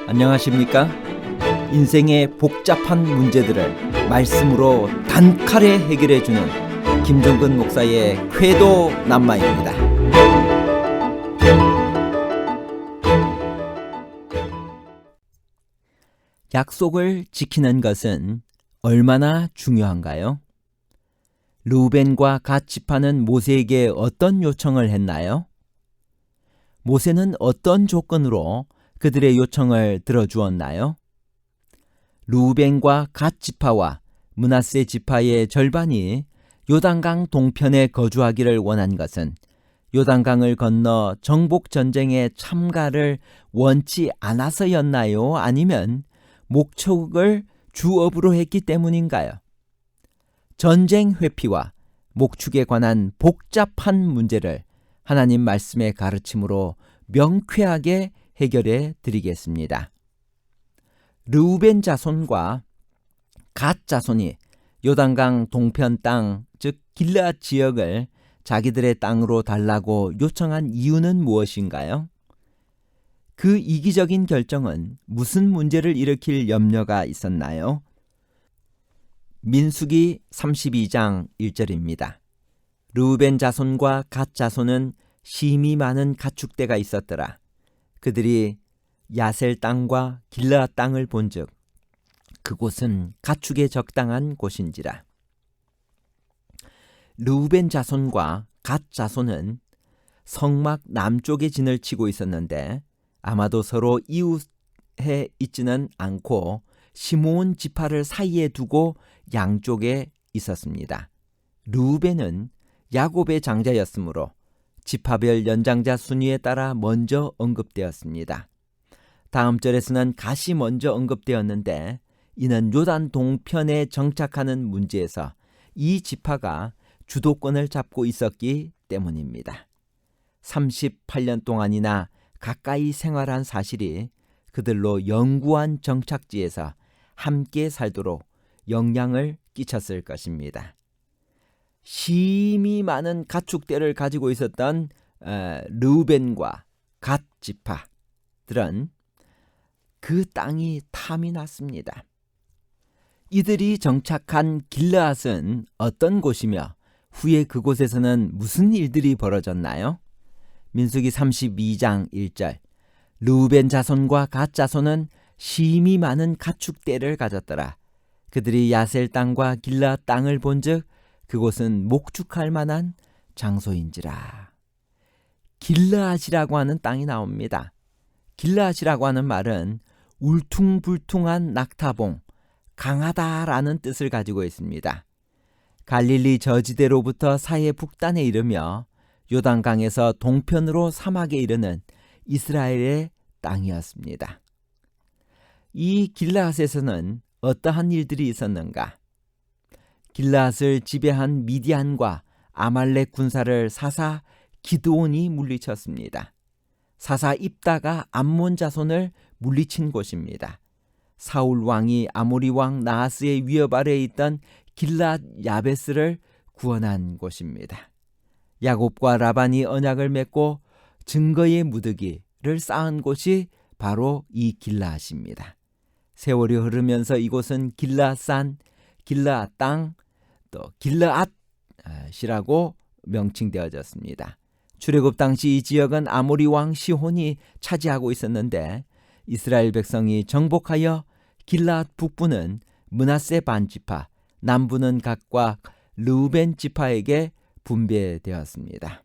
안녕하십니까? 인생의 복잡한 문제들을 말씀으로 단칼에 해결해주는 김종근 목사의 쾌도 남마입니다. 약속을 지키는 것은 얼마나 중요한가요? 르우벤과 갓 지파는 모세에게 어떤 요청을 했나요? 모세는 어떤 조건으로 그들의 요청을 들어주었나요? 르우벤과 갓 지파와 므낫세 지파의 절반이 요단강 동편에 거주하기를 원한 것은 요단강을 건너 정복 전쟁에 참가를 원치 않아서였나요? 아니면 목축을 주업으로 했기 때문인가요? 전쟁 회피와 목축에 관한 복잡한 문제를 하나님 말씀의 가르침으로 명쾌하게 해결해 드리겠습니다. 르우벤 자손과 갓 자손이 요단강 동편 땅, 즉 길르앗 지역을 자기들의 땅으로 달라고 요청한 이유는 무엇인가요? 그 이기적인 결정은 무슨 문제를 일으킬 염려가 있었나요? 민수기 32장 1절입니다. 르우벤 자손과 갓 자손은 심히 많은 가축대가 있었더라. 그들이 야셀 땅과 길르앗 땅을 본즉 그곳은 가축에 적당한 곳인지라. 르우벤 자손과 갓 자손은 성막 남쪽에 진을 치고 있었는데 아마도 서로 이웃해 있지는 않고 시므온 지파를 사이에 두고 양쪽에 있었습니다. 르우벤은 야곱의 장자였으므로 지파별 연장자 순위에 따라 먼저 언급되었습니다. 다음 절에서는 갓이 먼저 언급되었는데 이는 요단 동편에 정착하는 문제에서 이 지파가 주도권을 잡고 있었기 때문입니다. 38년 동안이나 가까이 생활한 사실이 그들로 영구한 정착지에서 함께 살도록 영향을 끼쳤을 것입니다. 심히 많은 가축대를 가지고 있었던 르우벤과 갓 지파들은 그 땅이 탐이 났습니다. 이들이 정착한 길르앗은 어떤 곳이며 후에 그곳에서는 무슨 일들이 벌어졌나요? 민수기 32장 1절 르우벤 자손과 갓 자손은 심히 많은 가축대를 가졌더라. 그들이 야셀 땅과 길르앗 땅을 본즉 그곳은 목축할 만한 장소인지라. 길르앗이라고 하는 땅이 나옵니다. 길르앗이라고 하는 말은 울퉁불퉁한 낙타봉, 강하다라는 뜻을 가지고 있습니다. 갈릴리 저지대로부터 사해 북단에 이르며 요단강에서 동편으로 사막에 이르는 이스라엘의 땅이었습니다. 이 길르앗에서는 어떠한 일들이 있었는가? 길르앗을 지배한 미디안과 아말렉 군사를 사사 기드온이 물리쳤습니다. 사사 입다가 암몬 자손을 물리친 곳입니다. 사울 왕이 아모리 왕 나하스의 위협 아래에 있던 길르앗 야베스를 구원한 곳입니다. 야곱과 라반이 언약을 맺고 증거의 무더기를 쌓은 곳이 바로 이 길르앗입니다. 세월이 흐르면서 이곳은 길르앗산, 길르앗 땅, 또 길르앗이라고 명칭되어졌습니다. 출애굽 당시 이 지역은 아모리 왕 시혼이 차지하고 있었는데 이스라엘 백성이 정복하여 길르앗 북부는 므낫세 반지파, 남부는 각각 르우벤 지파에게 분배되었습니다.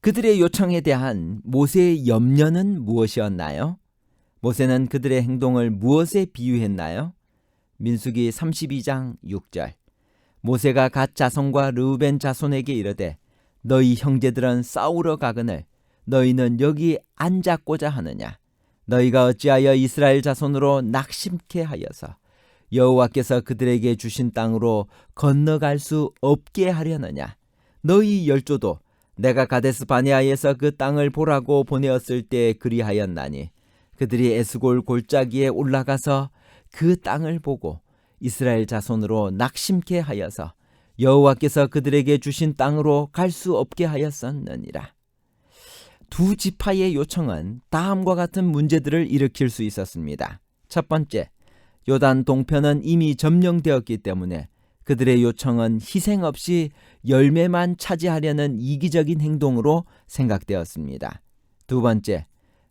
그들의 요청에 대한 모세의 염려는 무엇이었나요? 모세는 그들의 행동을 무엇에 비유했나요? 민수기 32장 6절 모세가 갓 자손과 르우벤 자손에게 이르되 너희 형제들은 싸우러 가거늘 너희는 여기 앉았고자 하느냐? 너희가 어찌하여 이스라엘 자손으로 낙심케 하여서 여호와께서 그들에게 주신 땅으로 건너갈 수 없게 하려느냐? 너희 열조도 내가 가데스 바네아에서 그 땅을 보라고 보내었을 때 그리하였나니 그들이 에스골 골짜기에 올라가서 그 땅을 보고 이스라엘 자손으로 낙심케 하여서 여호와께서 그들에게 주신 땅으로 갈 수 없게 하였었느니라. 두 지파의 요청은 다음과 같은 문제들을 일으킬 수 있었습니다. 첫 번째, 요단 동편은 이미 점령되었기 때문에 그들의 요청은 희생 없이 열매만 차지하려는 이기적인 행동으로 생각되었습니다. 두 번째,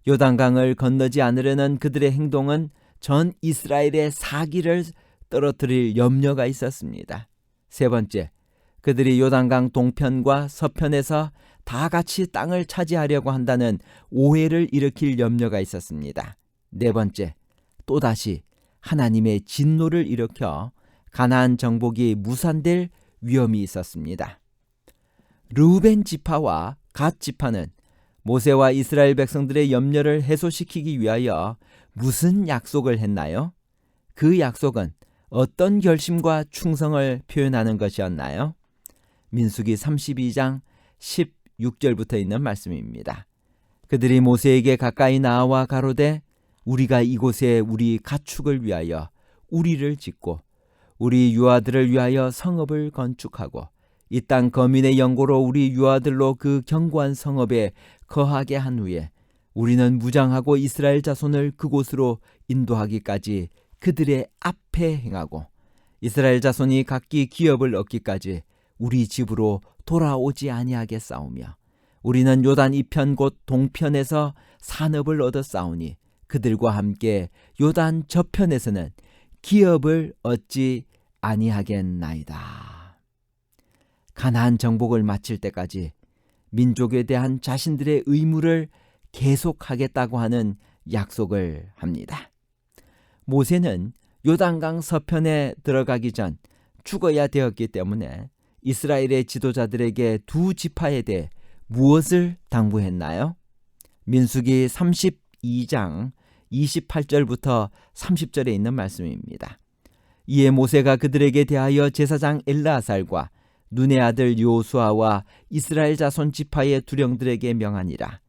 요단강을 건너지 않으려는 그들의 행동은 전 이스라엘의 사기를 떨어뜨릴 염려가 있었습니다. 세 번째, 그들이 요단강 동편과 서편에서 다 같이 땅을 차지하려고 한다는 오해를 일으킬 염려가 있었습니다. 네 번째, 또다시 하나님의 진노를 일으켜 가나안 정복이 무산될 위험이 있었습니다. 르우벤 지파와 갓 지파는 모세와 이스라엘 백성들의 염려를 해소시키기 위하여 무슨 약속을 했나요? 그 약속은 어떤 결심과 충성을 표현하는 것이었나요? 민수기 32장 16절부터 있는 말씀입니다. 그들이 모세에게 가까이 나와 가로되 우리가 이곳에 우리 가축을 위하여 우리를 짓고 우리 유아들을 위하여 성읍을 건축하고 이 땅 거민의 영고로 우리 유아들로 그 견고한 성읍에 거하게 한 후에 우리는 무장하고 이스라엘 자손을 그곳으로 인도하기까지 그들의 앞에 행하고 이스라엘 자손이 각기 기업을 얻기까지 우리 집으로 돌아오지 아니하겠사오며 우리는 요단 이편 곧 동편에서 산업을 얻어 싸우니 그들과 함께 요단 저편에서는 기업을 얻지 아니하겠나이다. 가나안 정복을 마칠 때까지 민족에 대한 자신들의 의무를 계속하겠다고 하는 약속을 합니다. 모세는 요단강 서편에 들어가기 전 죽어야 되었기 때문에 이스라엘의 지도자들에게 두 지파에 대해 무엇을 당부했나요? 민수기 32장 28절부터 30절에 있는 말씀입니다. 이에 모세가 그들에게 대하여 제사장 엘르아살과 눈의 아들 요수아와 이스라엘 자손 지파의 두령들에게 명하니라.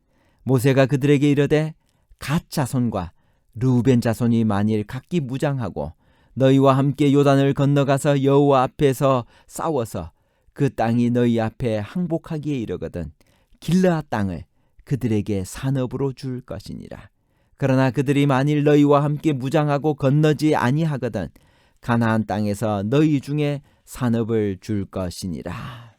모세가 그들에게 이르되 갓 자손과 르우벤 자손이 만일 각기 무장하고 너희와 함께 요단을 건너가서 여호와 앞에서 싸워서 그 땅이 너희 앞에 항복하기에 이르거든 길르앗 땅을 그들에게 산업으로 줄 것이니라. 그러나 그들이 만일 너희와 함께 무장하고 건너지 아니하거든 가나안 땅에서 너희 중에 산업을 줄 것이니라.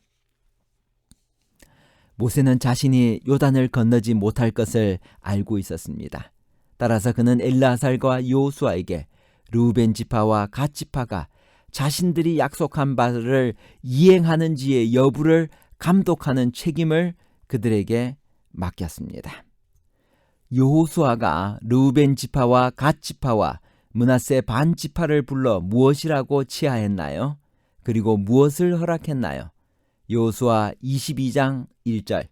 모세는 자신이 요단을 건너지 못할 것을 알고 있었습니다. 따라서 그는 엘르아살과 요수아에게 르우벤 지파와 갓 지파가 자신들이 약속한 바를 이행하는지의 여부를 감독하는 책임을 그들에게 맡겼습니다. 여호수아가 르우벤 지파와 갓 지파와 므낫세 반 지파를 불러 무엇이라고 치하했나요? 그리고 무엇을 허락했나요? 여호수아 22장 1절.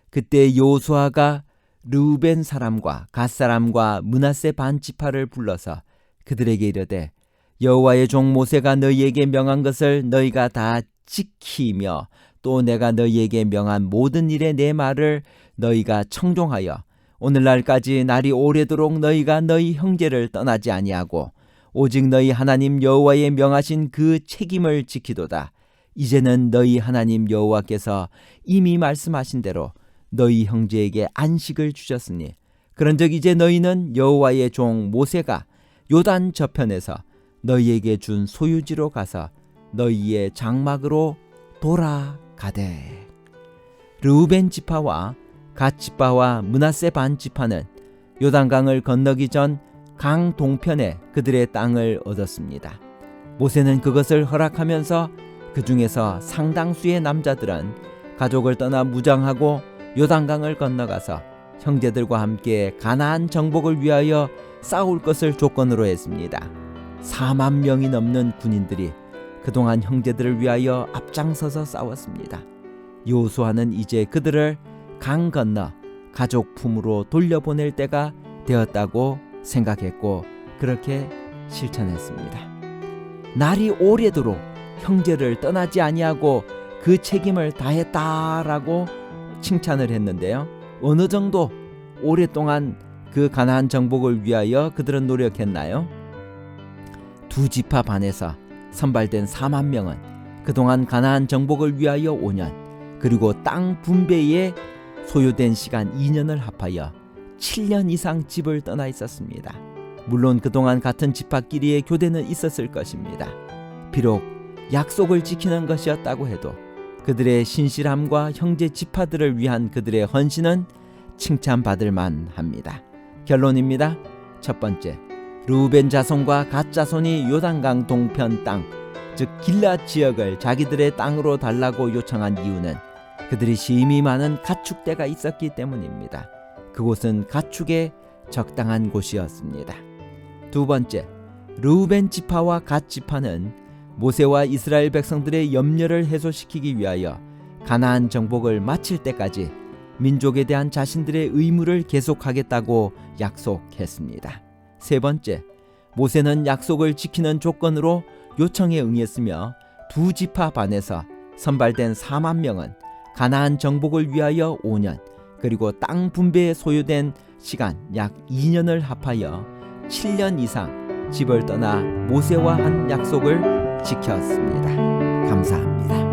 그때 여호수아가 르우벤 사람과 갓 사람과 므낫세 반 지파를 불러서 그들에게 이르되 여호와의 종 모세가 너희에게 명한 것을 너희가 다 지키며 또 내가 너희에게 명한 모든 일에 내 말을 너희가 청종하여 오늘날까지 날이 오래도록 너희가 너희 형제를 떠나지 아니하고 오직 너희 하나님 여호와의 명하신 그 책임을 지키도다. 이제는 너희 하나님 여호와께서 이미 말씀하신 대로 너희 형제에게 안식을 주셨으니 그런즉 이제 너희는 여호와의 종 모세가 요단 저편에서 너희에게 준 소유지로 가서 너희의 장막으로 돌아가되. 르우벤 지파와 갓 지파와 므낫세 반 지파는 요단강을 건너기 전 강 동편에 그들의 땅을 얻었습니다. 모세는 그것을 허락하면서 그 중에서 상당수의 남자들은 가족을 떠나 무장하고 요단강을 건너가서 형제들과 함께 가나안 정복을 위하여 싸울 것을 조건으로 했습니다. 4만 명이 넘는 군인들이 그동안 형제들을 위하여 앞장서서 싸웠습니다. 여호수아는 이제 그들을 강 건너 가족 품으로 돌려보낼 때가 되었다고 생각했고 그렇게 실천했습니다. 날이 오래도록 형제를 떠나지 아니하고 그 책임을 다했다라고 칭찬을 했는데요. 어느 정도 오랫동안 그 가나안 정복을 위하여 그들은 노력했나요? 두 지파 반에서 선발된 4만 명은 그동안 가나안 정복을 위하여 5년 그리고 땅 분배에 소요된 시간 2년을 합하여 7년 이상 집을 떠나 있었습니다. 물론 그동안 같은 지파끼리의 교대는 있었을 것입니다. 비록 약속을 지키는 것이었다고 해도 그들의 신실함과 형제 지파들을 위한 그들의 헌신은 칭찬받을 만합니다. 결론입니다. 첫 번째, 르우벤 자손과 갓 자손이 요단강 동편 땅, 즉 길앗 지역을 자기들의 땅으로 달라고 요청한 이유는 그들이 심히 많은 가축대가 있었기 때문입니다. 그곳은 가축의 적당한 곳이었습니다. 두 번째, 르우벤 지파와 갓 지파는 모세와 이스라엘 백성들의 염려를 해소시키기 위하여 가나안 정복을 마칠 때까지 민족에 대한 자신들의 의무를 계속하겠다고 약속했습니다. 세 번째, 모세는 약속을 지키는 조건으로 요청에 응했으며 두 지파 반에서 선발된 4만 명은 가나안 정복을 위하여 5년, 그리고 땅 분배에 소요된 시간 약 2년을 합하여 7년 이상 집을 떠나 모세와 한 약속을 지켰습니다. 감사합니다.